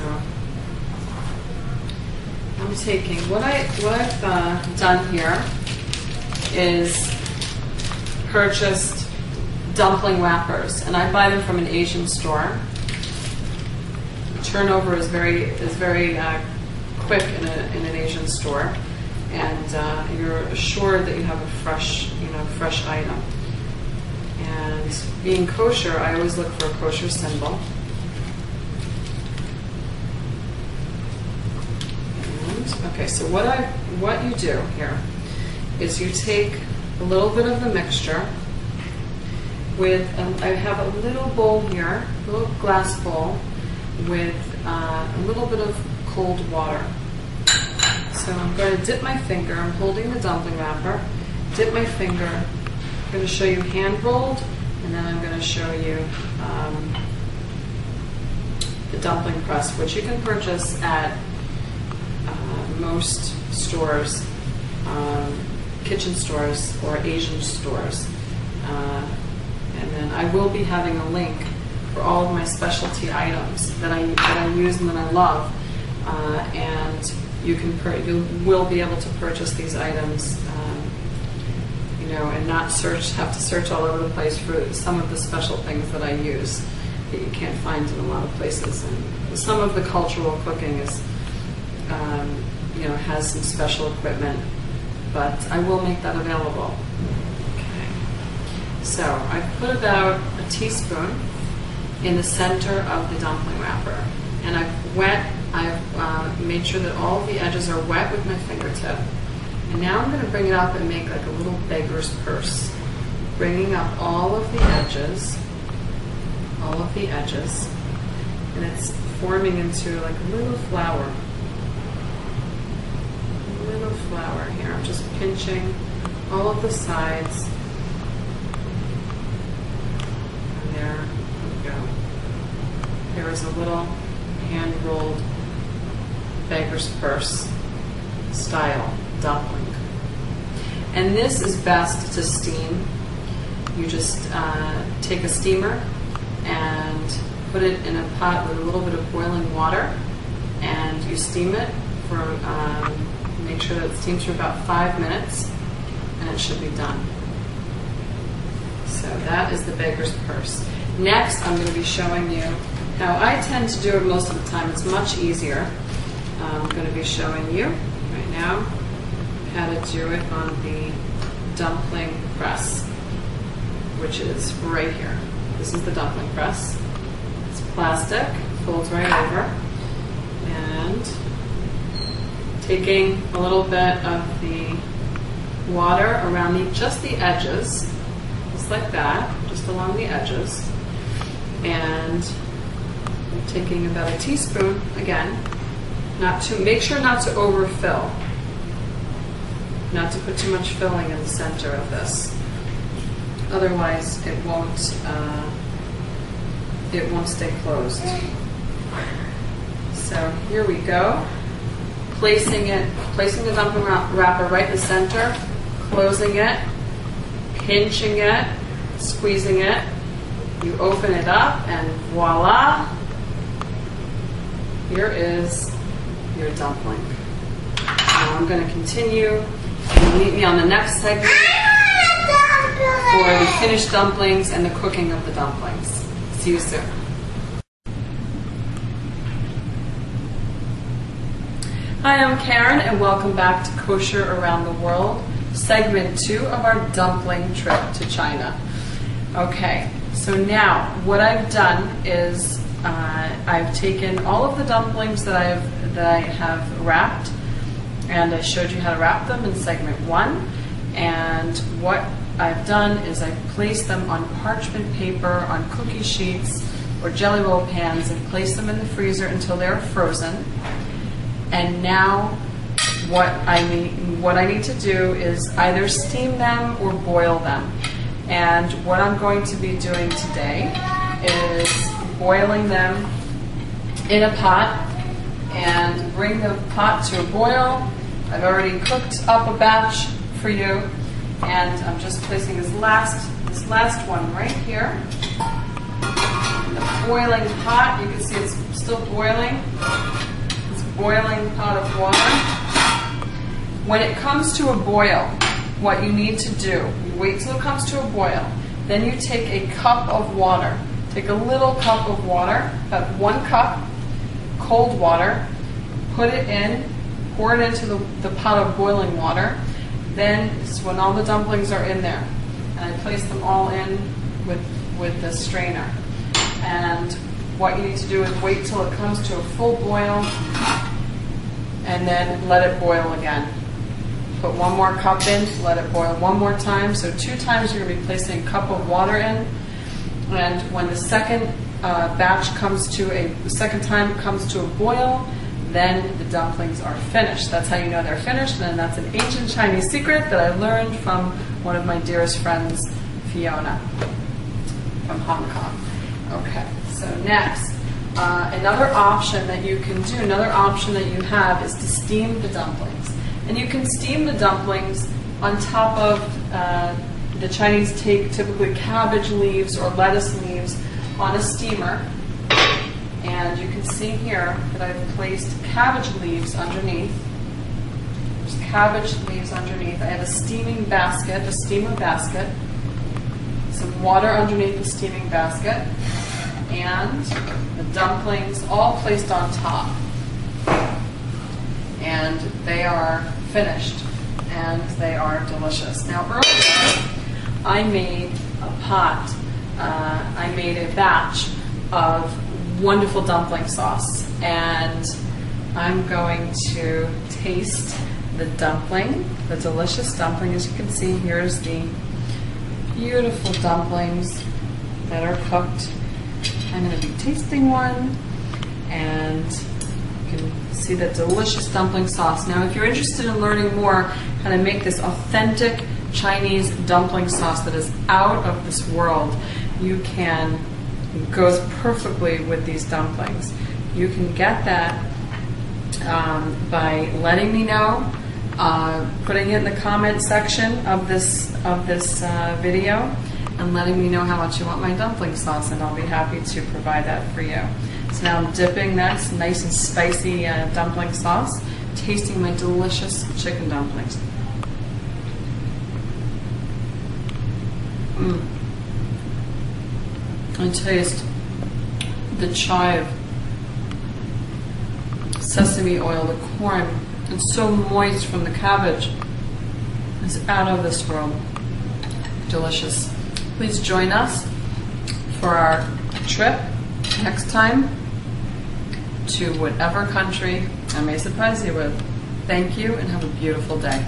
So I'm taking, what I've done here is purchased dumpling wrappers, and I buy them from an Asian store. Turnover is very quick in an Asian store, and you're assured that you have a fresh item. And being kosher, I always look for a kosher symbol. And okay, so what you do here is you take a little bit of the mixture with, I have a little bowl here, a little glass bowl with a little bit of cold water. So I'm going to dip my finger, I'm holding the dumpling wrapper, dip my finger, I'm going to show you hand rolled, and then I'm going to show you the dumpling press, which you can purchase at most stores, kitchen stores or Asian stores. And then I will be having a link for all of my specialty items that I use and that I love, and you will be able to purchase these items, and not have to search all over the place for some of the special things that I use that you can't find in a lot of places. And some of the cultural cooking is, has some special equipment, but I will make that available. Okay. So I've put about a teaspoon in the center of the dumpling wrapper, and I've made sure that all of the edges are wet with my fingertip. And now I'm going to bring it up and make like a little beggar's purse, bringing up all of the edges, and it's forming into like a little flower. Here. I'm just pinching all of the sides. And there we go. There is a little hand-rolled beggar's purse style dumpling. And this is best to steam. You just take a steamer and put it in a pot with a little bit of boiling water, and you steam it for make sure that it steams for about 5 minutes, and it should be done. So that is the beggar's purse. Next, I'm going to be showing you how I tend to do it most of the time. It's much easier. I'm going to be showing you right now how to do it on the dumpling press, which is right here. This is the dumpling press. It's plastic, folds right over, and taking a little bit of the water around just the edges, just like that, just along the edges, and taking about a teaspoon, again, make sure not to overfill, not to put too much filling in the center of this, otherwise it won't stay closed. So here we go. Placing the dumpling wrapper right in the center, closing it, pinching it, squeezing it. You open it up, and voila! Here is your dumpling. Now I'm going to continue. Meet me on the next segment for the finished dumplings and the cooking of the dumplings. See you soon. Hi, I'm Karen, and welcome back to Kosher Around the World, segment 2 of our dumpling trip to China. Okay, so now what I've done is I've taken all of the dumplings that I have wrapped, and I showed you how to wrap them in segment 1. And what I've done is I've placed them on parchment paper, on cookie sheets, or jelly roll pans, and placed them in the freezer until they're frozen. And now what I need to do is either steam them or boil them. And what I'm going to be doing today is boiling them in a pot, and bring the pot to a boil. I've already cooked up a batch for you, and I'm just placing this last one right here in the boiling pot. You can see it's still boiling. It's boiling pot of water. When it comes to a boil, what you need to do, you wait till it comes to a boil. Then you take a cup of water. Take a little cup of water, about 1 cup, cold water, put it in, pour it into the pot of boiling water. Then this is when all the dumplings are in there. And I place them all in with the strainer. And what you need to do is wait till it comes to a full boil and then let it boil again. Put 1 more cup in, let it boil 1 more time. So 2 times you're going to be placing a cup of water in. And when the second batch comes to the second time comes to a boil, then the dumplings are finished. That's how you know they're finished, and that's an ancient Chinese secret that I learned from one of my dearest friends, Fiona, from Hong Kong. Okay, so next, another option that you can do, another option that you have is to steam the dumplings. And you can steam the dumplings on top of the Chinese take typically cabbage leaves or lettuce leaves on a steamer. And you can see here that I've placed cabbage leaves underneath. There's cabbage leaves underneath. I have a steaming basket, a steamer basket, some water underneath the steaming basket, and the dumplings all placed on top. And they are finished, and they are delicious. Now earlier, I made a pot, I made a batch of wonderful dumpling sauce, and I'm going to taste the dumpling, the delicious dumpling. As you can see, here's the beautiful dumplings that are cooked. I'm going to be tasting one, and you can see the delicious dumpling sauce. Now, if you're interested in learning more how to make this authentic Chinese dumpling sauce that is out of this world, it goes perfectly with these dumplings. You can get that by letting me know, putting it in the comment section of this video, and letting me know how much you want my dumpling sauce, and I'll be happy to provide that for you. So now I'm dipping that nice and spicy dumpling sauce, tasting my delicious chicken dumplings. I taste the chive, sesame oil, the corn. It's so moist from the cabbage. It's out of this world. Delicious. Please join us for our trip next time to whatever country I may surprise you with. Thank you, and have a beautiful day.